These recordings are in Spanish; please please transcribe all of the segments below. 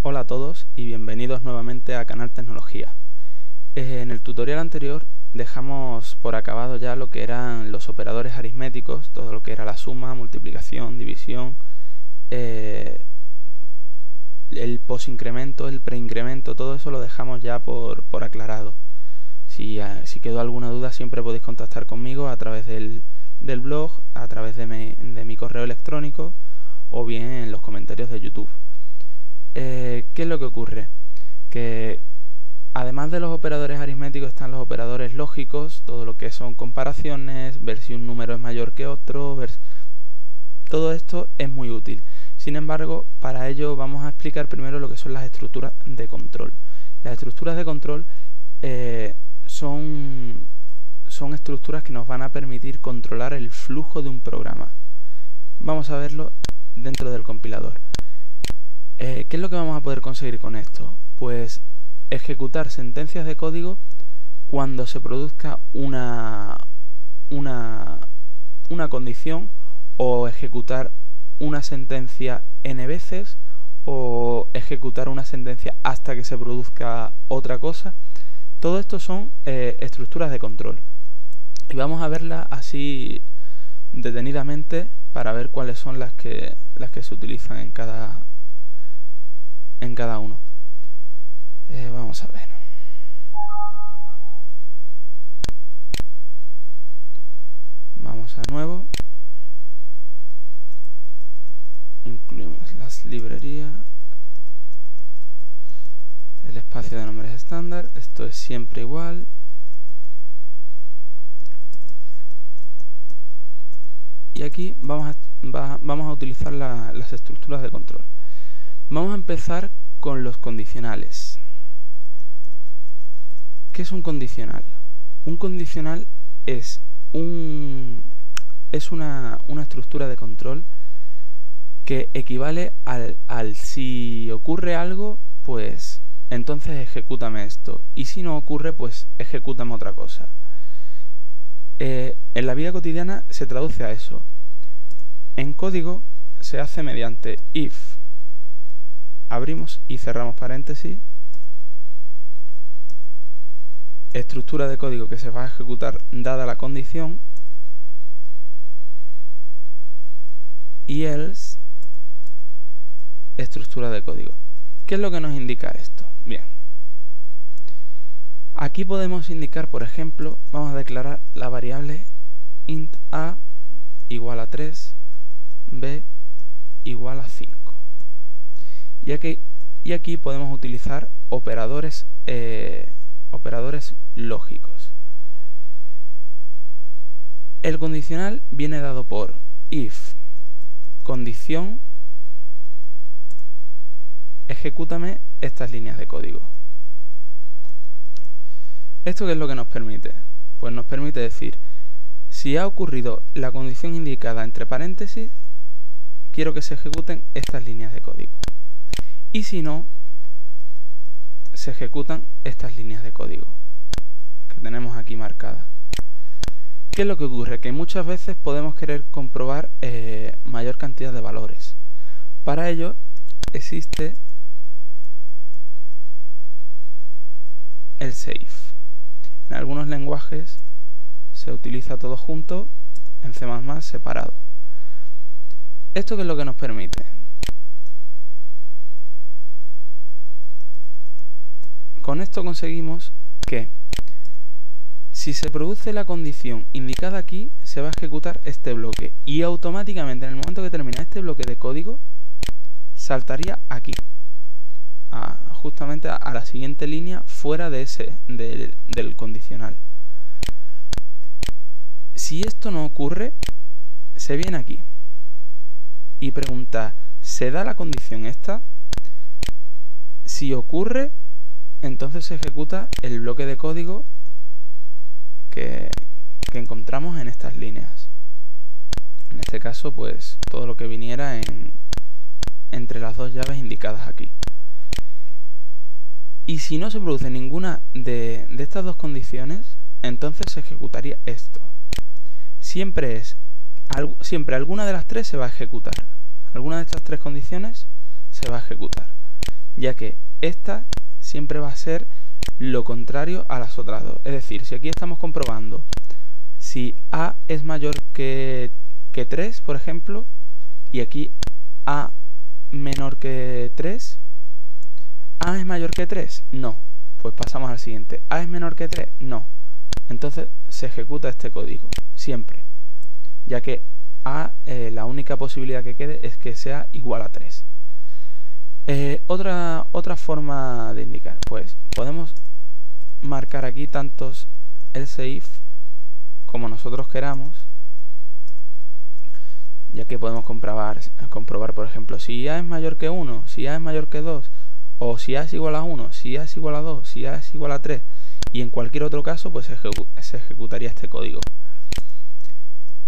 Hola a todos y bienvenidos nuevamente a Canal Tecnología. En el tutorial anterior dejamos por acabado ya lo que eran los operadores aritméticos, todo lo que era la suma, multiplicación, división, el posincremento, el preincremento, todo eso lo dejamos ya por aclarado. Si quedó alguna duda siempre podéis contactar conmigo a través del blog, a través de mi correo electrónico o bien en los comentarios de YouTube. ¿Qué es lo que ocurre? Que además de los operadores aritméticos están los operadores lógicos, todo lo que son comparaciones, ver si un número es mayor que otro, todo esto es muy útil. Sin embargo, para ello vamos a explicar primero lo que son las estructuras de control. Las estructuras de control son estructuras que nos van a permitir controlar el flujo de un programa. Vamos a verlo dentro del compilador. ¿Qué es lo que vamos a poder conseguir con esto? Pues ejecutar sentencias de código cuando se produzca una condición, o ejecutar una sentencia n veces, o ejecutar una sentencia hasta que se produzca otra cosa. Todo esto son estructuras de control y vamos a verlas así detenidamente para ver cuáles son las que se utilizan en cada uno. Vamos a ver. Vamos a nuevo. Incluimos las librerías. El espacio de nombres estándar. Esto es siempre igual. Y aquí vamos a utilizar las estructuras de control. Vamos a empezar con los condicionales. ¿Qué es un condicional? Un condicional es una estructura de control que equivale al si ocurre algo, pues entonces ejecútame esto, y si no ocurre, pues ejecútame otra cosa. En la vida cotidiana se traduce a eso. En código se hace mediante if. Abrimos y cerramos paréntesis. Estructura de código que se va a ejecutar dada la condición. Y else, estructura de código. ¿Qué es lo que nos indica esto? Bien. Aquí podemos indicar, por ejemplo, vamos a declarar la variable int a igual a 3, b igual a 5. Y aquí podemos utilizar operadores lógicos. El condicional viene dado por if condición ejecútame estas líneas de código. ¿Esto qué es lo que nos permite? Pues nos permite decir, si ha ocurrido la condición indicada entre paréntesis, quiero que se ejecuten estas líneas de código. Y si no, se ejecutan estas líneas de código que tenemos aquí marcadas. ¿Qué es lo que ocurre? Que muchas veces podemos querer comprobar mayor cantidad de valores. Para ello existe el safe. En algunos lenguajes se utiliza todo junto, en C++ separado. ¿Esto qué es lo que nos permite? Con esto conseguimos que si se produce la condición indicada aquí, se va a ejecutar este bloque y automáticamente en el momento que termina este bloque de código saltaría aquí, justamente a la siguiente línea fuera de del condicional. Si esto no ocurre, se viene aquí y pregunta, ¿se da la condición esta? Si ocurre, entonces se ejecuta el bloque de código que encontramos en estas líneas. En este caso, pues todo lo que viniera entre las dos llaves indicadas aquí. Y si no se produce ninguna de estas dos condiciones, entonces se ejecutaría esto. Siempre alguna de las tres se va a ejecutar. Alguna de estas tres condiciones se va a ejecutar. ya que esta siempre va a ser lo contrario a las otras dos. Es decir, si aquí estamos comprobando si A es mayor que 3, por ejemplo, y aquí A menor que 3, ¿A es mayor que 3? No. Pues pasamos al siguiente. ¿A es menor que 3? No. Entonces se ejecuta este código, siempre, ya que A, la única posibilidad que quede es que sea igual a 3. Otra forma de indicar, pues podemos marcar aquí tantos else if como nosotros queramos, ya que podemos comprobar, por ejemplo, si A es mayor que 1, si A es mayor que 2, o si A es igual a 1, si A es igual a 2, si A es igual a 3, y en cualquier otro caso pues se ejecutaría este código.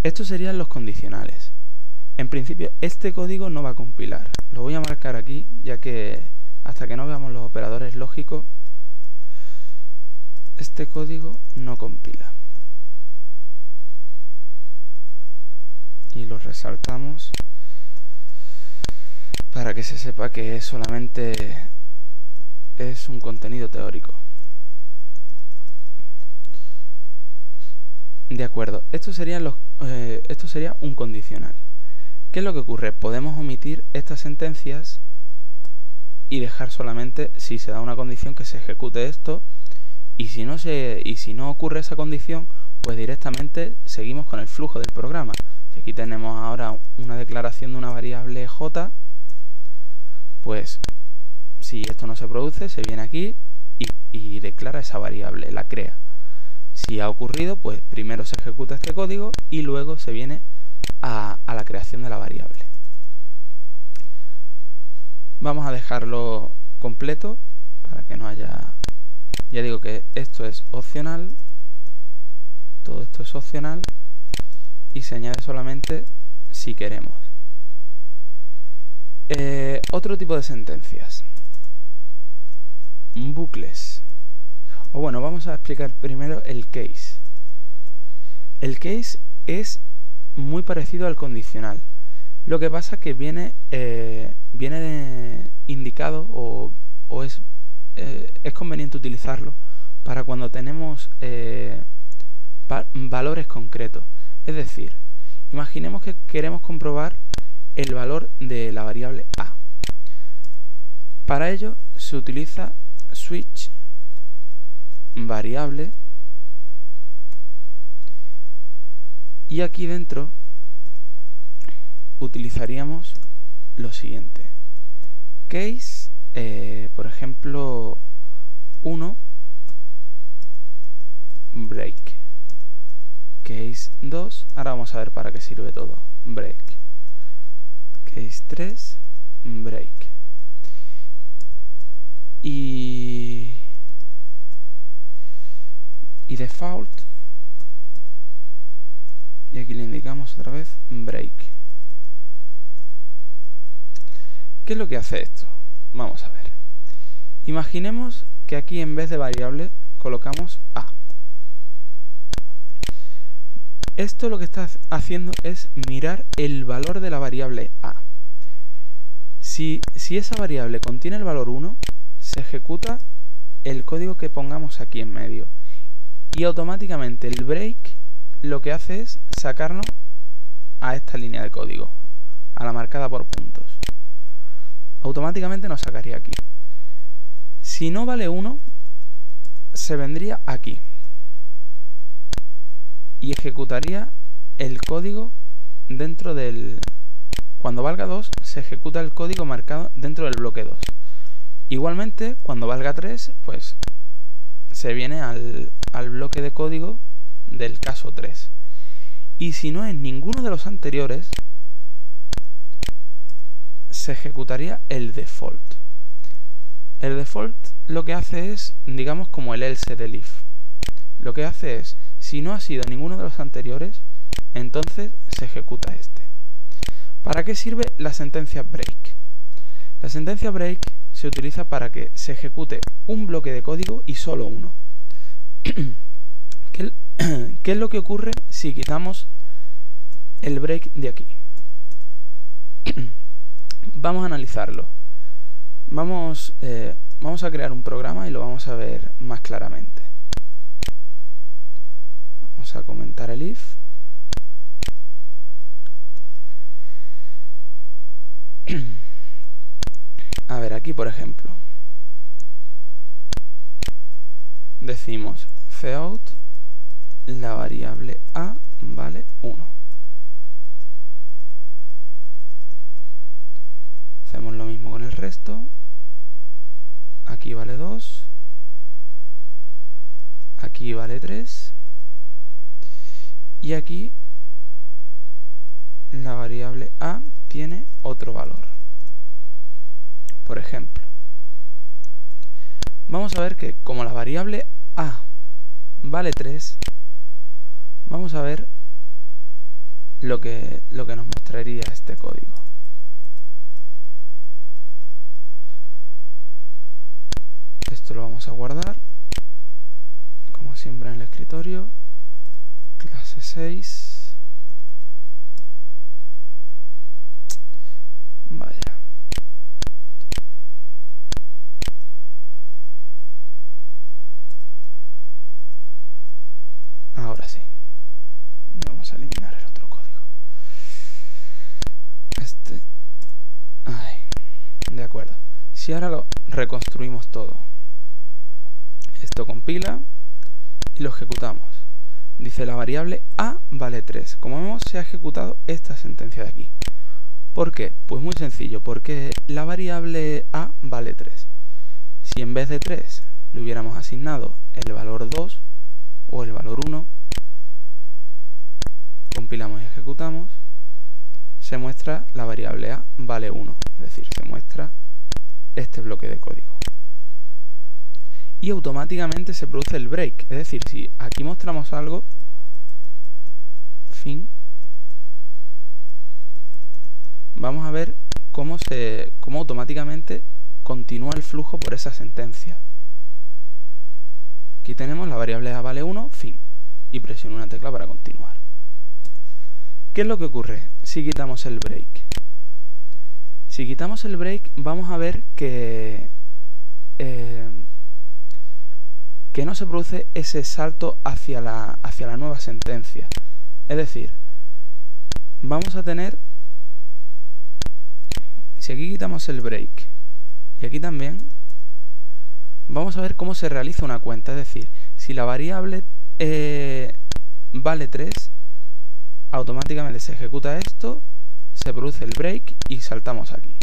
Estos serían los condicionales. En principio este código no va a compilar. Lo voy a marcar aquí, ya que hasta que no veamos los operadores lógicos, este código no compila. Y lo resaltamos para que se sepa que solamente es un contenido teórico. De acuerdo, esto sería un condicional. ¿Qué es lo que ocurre? Podemos omitir estas sentencias y dejar solamente, si se da una condición, que se ejecute esto, y si no ocurre esa condición, pues directamente seguimos con el flujo del programa. Si aquí tenemos ahora una declaración de una variable j, pues si esto no se produce, se viene aquí y declara esa variable, la crea. Si ha ocurrido, pues primero se ejecuta este código y luego se viene a la creación de la variable. Vamos a dejarlo completo para que no haya... Ya digo que esto es opcional, todo esto es opcional y se añade solamente si queremos. Otro tipo de sentencias, bucles. O bueno, vamos a explicar primero el case. El case es muy parecido al condicional. Lo que pasa es que viene indicado o es conveniente utilizarlo para cuando tenemos valores concretos. Es decir, imaginemos que queremos comprobar el valor de la variable A. Para ello se utiliza switch variable y aquí dentro utilizaríamos lo siguiente: case, por ejemplo 1 break, case 2, ahora vamos a ver para qué sirve todo, break, case 3 break, y default, y aquí le indicamos otra vez break. ¿Qué es lo que hace esto? Vamos a ver. Imaginemos que aquí en vez de variable colocamos A. Esto lo que está haciendo es mirar el valor de la variable A. Si esa variable contiene el valor 1, se ejecuta el código que pongamos aquí en medio. Y automáticamente el break lo que hace es sacarnos a esta línea de código, a la marcada por puntos. Automáticamente nos sacaría aquí. Si no vale 1, se vendría aquí y ejecutaría el código dentro del... Cuando valga 2, se ejecuta el código marcado dentro del bloque 2. Igualmente, cuando valga 3, pues se viene al bloque de código del caso 3. Y si no es ninguno de los anteriores, se ejecutaría el default. El default lo que hace es, digamos, como el else del if. Lo que hace es, si no ha sido ninguno de los anteriores, entonces se ejecuta este. ¿Para qué sirve la sentencia break? La sentencia break se utiliza para que se ejecute un bloque de código y solo uno. ¿Qué es lo que ocurre si quitamos el break de aquí? Vamos a analizarlo. Vamos a crear un programa y lo vamos a ver más claramente. Vamos a comentar el if. A ver, aquí por ejemplo decimos cout, la variable a vale 1. Hacemos lo mismo con el resto. Aquí vale 2, aquí vale 3 y aquí la variable a tiene otro valor. Por ejemplo, vamos a ver que como la variable a vale 3, vamos a ver lo que nos mostraría este código. Esto lo vamos a guardar, como siempre en el escritorio, clase 6, vaya. Ahora sí, vamos a eliminar el otro código. De acuerdo. Si ahora lo reconstruimos todo, esto compila y lo ejecutamos. Dice la variable a vale 3. Como vemos, se ha ejecutado esta sentencia de aquí. ¿Por qué? Pues muy sencillo, porque la variable a vale 3. Si en vez de 3 le hubiéramos asignado el valor 2 o el valor 1, compilamos y ejecutamos, se muestra la variable a vale 1, es decir, se muestra este bloque de código. Y automáticamente se produce el break, es decir, si aquí mostramos algo, fin, vamos a ver cómo automáticamente continúa el flujo por esa sentencia. Aquí tenemos la variable a vale 1, fin, y presiono una tecla para continuar. ¿Qué es lo que ocurre si quitamos el break? Si quitamos el break, vamos a ver que no se produce ese salto hacia la nueva sentencia. Es decir, vamos a tener, si aquí quitamos el break y aquí también, vamos a ver cómo se realiza una cuenta. Es decir, si la variable vale 3, automáticamente se ejecuta esto, se produce el break y saltamos aquí.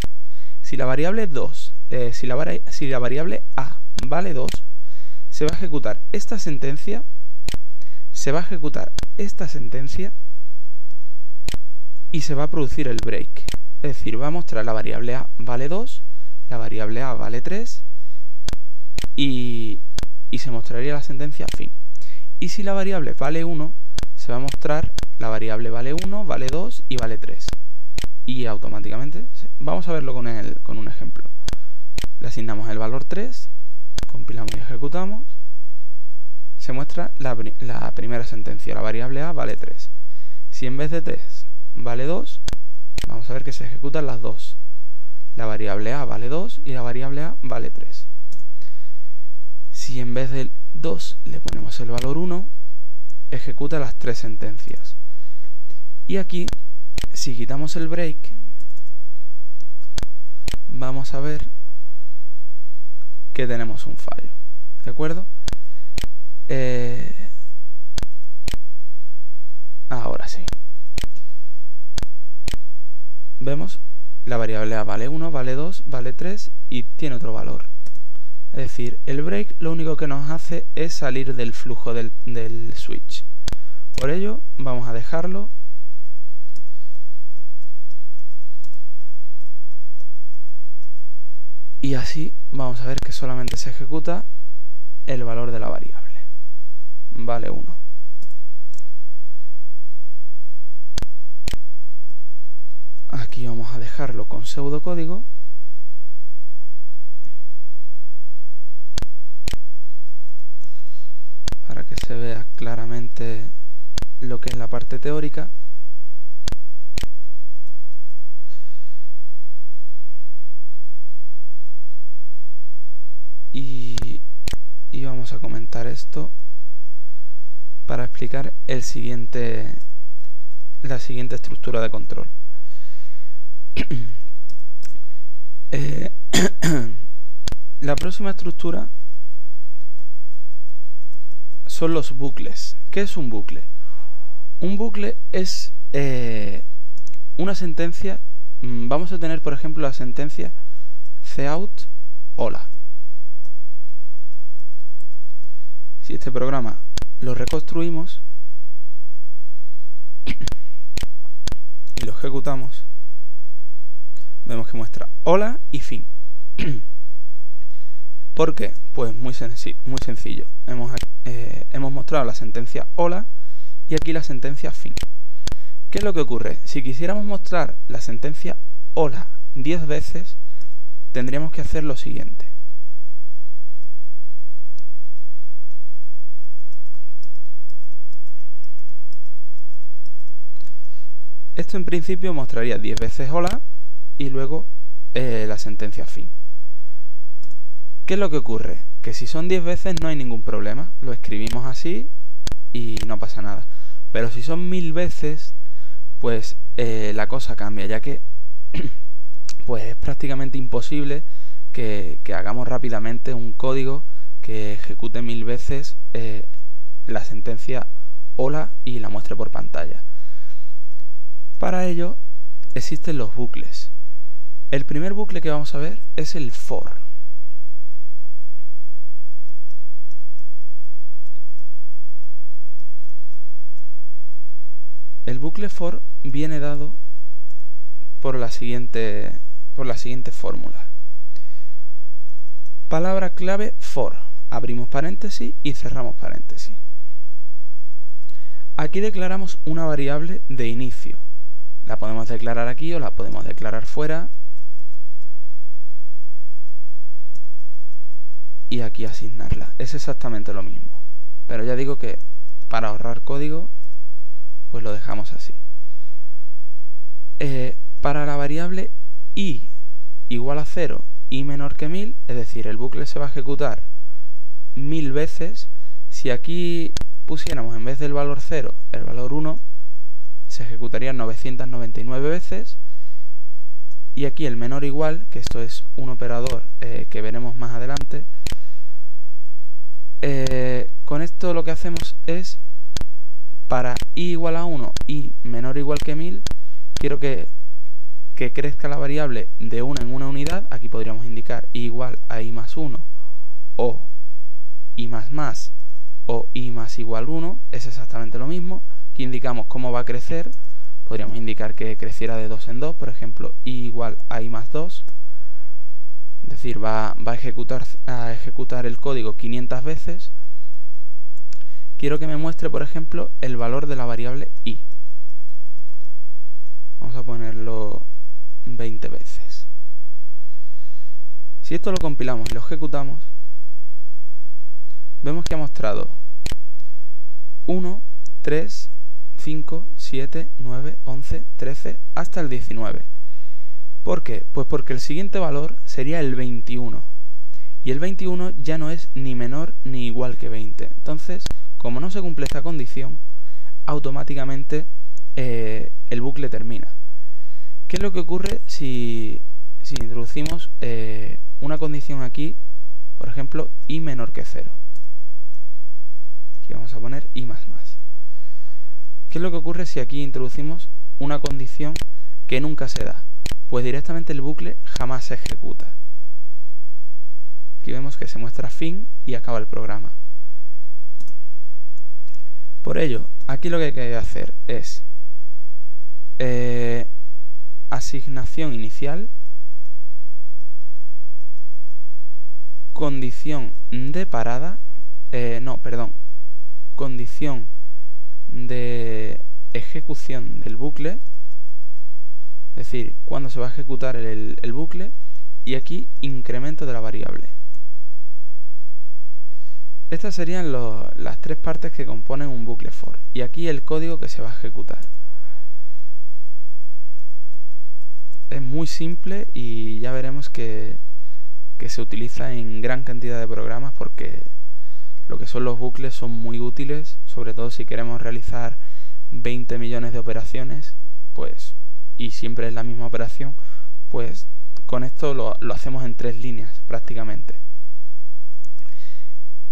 Si la variable 2, si la variable a vale 2, se va a ejecutar esta sentencia, y se va a producir el break. Es decir, va a mostrar la variable a vale 2, la variable a vale 3 y se mostraría la sentencia fin. Y si la variable vale 1, se va a mostrar la variable vale 1, vale 2 y vale 3. Y automáticamente, vamos a verlo con un ejemplo. Le asignamos el valor 3, compilamos y ejecutamos, se muestra la primera sentencia, la variable a vale 3. Si en vez de 3 vale 2, vamos a ver que se ejecutan las dos. La variable a vale 2 y la variable a vale 3. Si en vez del 2 le ponemos el valor 1, ejecuta las tres sentencias. Y aquí, si quitamos el break, vamos a ver que tenemos un fallo. ¿De acuerdo? Ahora sí. Vemos la variable a vale 1, vale 2, vale 3 y tiene otro valor. Es decir, el break lo único que nos hace es salir del flujo del switch. Por ello, vamos a dejarlo. Y así vamos a ver que solamente se ejecuta el valor de la variable. Vale 1. Aquí vamos a dejarlo con pseudocódigo. Para que se vea claramente lo que es la parte teórica. vamos a comentar esto para explicar la siguiente estructura de control. La próxima estructura son los bucles. ¿Qué es un bucle? Un bucle es una sentencia. Vamos a tener, por ejemplo, la sentencia cout hola. Si este programa lo reconstruimos y lo ejecutamos, vemos que muestra hola y fin. ¿Por qué? Pues muy sencillo. Hemos mostrado la sentencia hola y aquí la sentencia fin. ¿Qué es lo que ocurre? Si quisiéramos mostrar la sentencia hola 10 veces, tendríamos que hacer lo siguiente. Esto en principio mostraría 10 veces hola y luego la sentencia fin. ¿Qué es lo que ocurre? Que si son 10 veces no hay ningún problema, lo escribimos así y no pasa nada. Pero si son 1000 veces, pues la cosa cambia, ya que pues es prácticamente imposible que hagamos rápidamente un código que ejecute 1000 veces la sentencia hola y la muestre por pantalla. Para ello existen los bucles. El primer bucle que vamos a ver es el for. El bucle for viene dado por la siguiente fórmula. Palabra clave for. Abrimos paréntesis y cerramos paréntesis. Aquí declaramos una variable de inicio. La podemos declarar aquí o la podemos declarar fuera. Y aquí asignarla. Es exactamente lo mismo. Pero ya digo que para ahorrar código, pues lo dejamos así. Para la variable i igual a 0 y menor que 1000, es decir, el bucle se va a ejecutar 1000 veces. Si aquí pusiéramos en vez del valor 0 el valor 1, se ejecutaría 999 veces. Y aquí el menor igual, que esto es un operador que veremos más adelante. Con esto lo que hacemos es, para i igual a 1 y menor o igual que 1000, quiero que crezca la variable de una en una unidad. Aquí podríamos indicar i igual a i más 1 o i más o i más igual 1, es exactamente lo mismo. Aquí indicamos cómo va a crecer. Podríamos indicar que creciera de 2 en 2, por ejemplo, i igual a i más 2. Es decir, va a ejecutar el código 500 veces. Quiero que me muestre, por ejemplo, el valor de la variable i. Vamos a ponerlo 20 veces. Si esto lo compilamos y lo ejecutamos, vemos que ha mostrado 1, 3, 5, 7, 9, 11, 13, hasta el 19. ¿Por qué? Pues porque el siguiente valor sería el 21. Y el 21 ya no es ni menor ni igual que 20. Entonces, como no se cumple esta condición, automáticamente el bucle termina. ¿Qué es lo que ocurre si introducimos una condición aquí, por ejemplo, i menor que 0? Aquí vamos a poner i más más. ¿Qué es lo que ocurre si aquí introducimos una condición que nunca se da? Pues directamente el bucle jamás se ejecuta. Aquí vemos que se muestra fin y acaba el programa. Por ello, aquí lo que hay que hacer es asignación inicial, condición de parada, condición de ejecución del bucle, es decir, cuando se va a ejecutar el bucle, y aquí incremento de la variable. Estas serían las tres partes que componen un bucle for, y aquí el código que se va a ejecutar. Es muy simple y ya veremos que se utiliza en gran cantidad de programas porque lo que son los bucles son muy útiles, sobre todo si queremos realizar 20 millones de operaciones, pues, y siempre es la misma operación, pues con esto lo hacemos en 3 líneas prácticamente.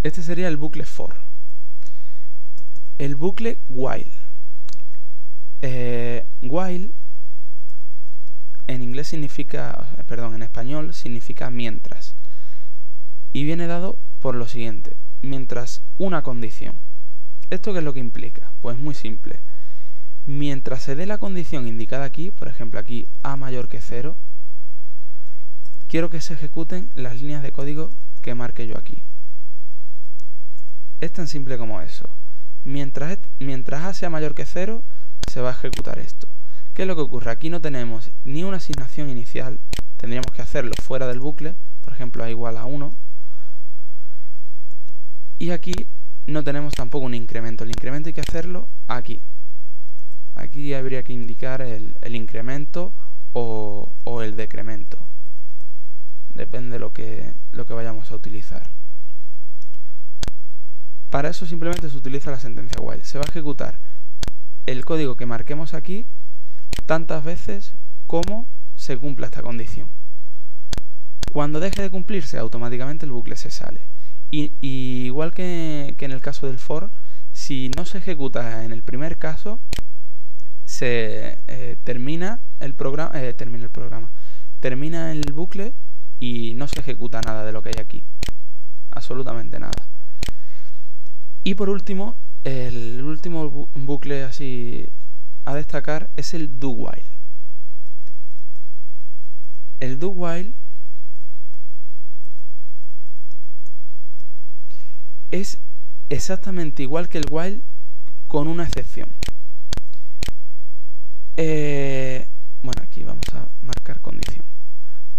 Este sería el bucle for. El bucle while. While en inglés significa, en español significa mientras. Y viene dado por lo siguiente: mientras una condición. ¿Esto qué es lo que implica? Pues muy simple. Mientras se dé la condición indicada aquí, por ejemplo aquí a mayor que 0, quiero que se ejecuten las líneas de código que marque yo aquí. Es tan simple como eso. Mientras a sea mayor que 0, se va a ejecutar esto. ¿Qué es lo que ocurre? Aquí no tenemos ni una asignación inicial, tendríamos que hacerlo fuera del bucle, por ejemplo a igual a 1. Y aquí no tenemos tampoco un incremento. El incremento hay que hacerlo aquí. Aquí habría que indicar el incremento o el decremento. Depende de lo que vayamos a utilizar. Para eso simplemente se utiliza la sentencia while. Se va a ejecutar el código que marquemos aquí tantas veces como se cumpla esta condición. Cuando deje de cumplirse, automáticamente el bucle se sale. Y igual que en el caso del for, si no se ejecuta en el primer caso, se termina el bucle y no se ejecuta nada de lo que hay aquí. Absolutamente nada. Y por último, el último bucle así a destacar es el do while. El do while es exactamente igual que el while, con una excepción. Bueno, aquí vamos a marcar condición.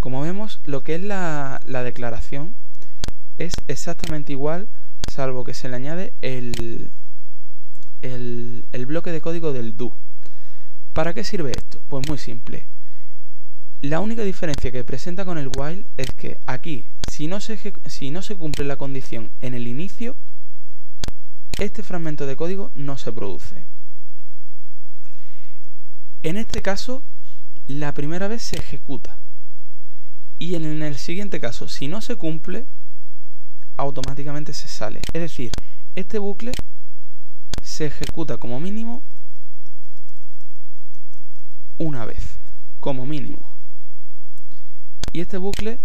Como vemos, lo que es la declaración es exactamente igual, salvo que se le añade el bloque de código del do. ¿Para qué sirve esto? Pues muy simple. La única diferencia que presenta con el while es que aquí, si no se cumple la condición en el inicio, este fragmento de código no se produce. En este caso, la primera vez se ejecuta. Y en el siguiente caso, si no se cumple, automáticamente se sale. Es decir, este bucle se ejecuta como mínimo una vez, como mínimo. Y este bucle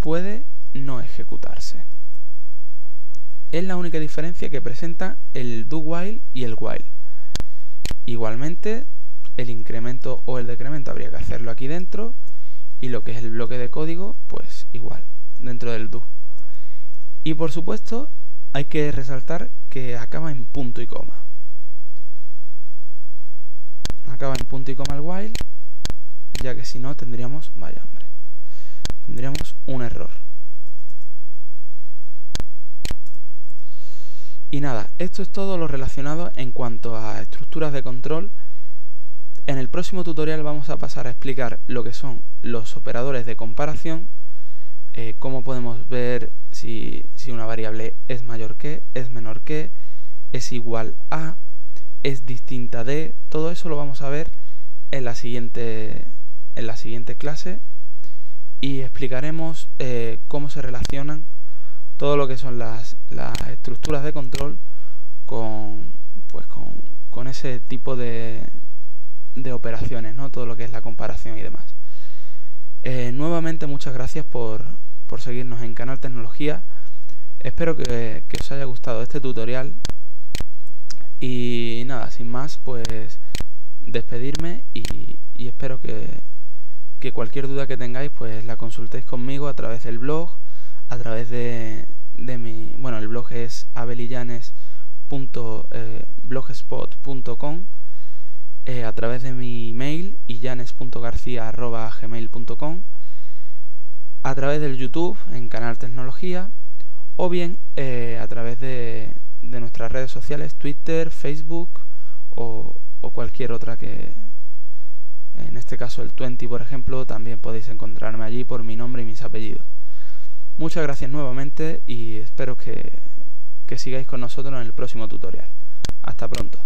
puede no ejecutarse. Es la única diferencia que presenta el do while y el while. Igualmente, el incremento o el decremento habría que hacerlo aquí dentro, y lo que es el bloque de código, pues igual, dentro del do. Y por supuesto, hay que resaltar que acaba en punto y coma. Acaba en punto y coma el while, ya que si no tendríamos, vaya hombre, tendríamos un error. Y nada, esto es todo lo relacionado en cuanto a estructuras de control. En el próximo tutorial vamos a pasar a explicar lo que son los operadores de comparación, cómo podemos ver si una variable es mayor que, es menor que, es igual a, es distinta de. Todo eso lo vamos a ver en la siguiente clase, y explicaremos cómo se relacionan todo lo que son las estructuras de control con ese tipo de operaciones, ¿no? Todo lo que es la comparación y demás. Nuevamente muchas gracias por seguirnos en Canal Tecnología. Espero que os haya gustado este tutorial. Y nada, sin más, pues despedirme y espero que cualquier duda que tengáis, pues la consultéis conmigo a través del blog, a través de mi... Bueno, el blog es abelillanes.blogspot.com, a través de mi email illanes.garcia@gmail.com, a través del YouTube en Canal Tecnología, o bien a través de nuestras redes sociales, Twitter, Facebook o cualquier otra que, en este caso el Twenty, por ejemplo, también podéis encontrarme allí por mi nombre y mis apellidos. Muchas gracias nuevamente y espero que que sigáis con nosotros en el próximo tutorial. Hasta pronto.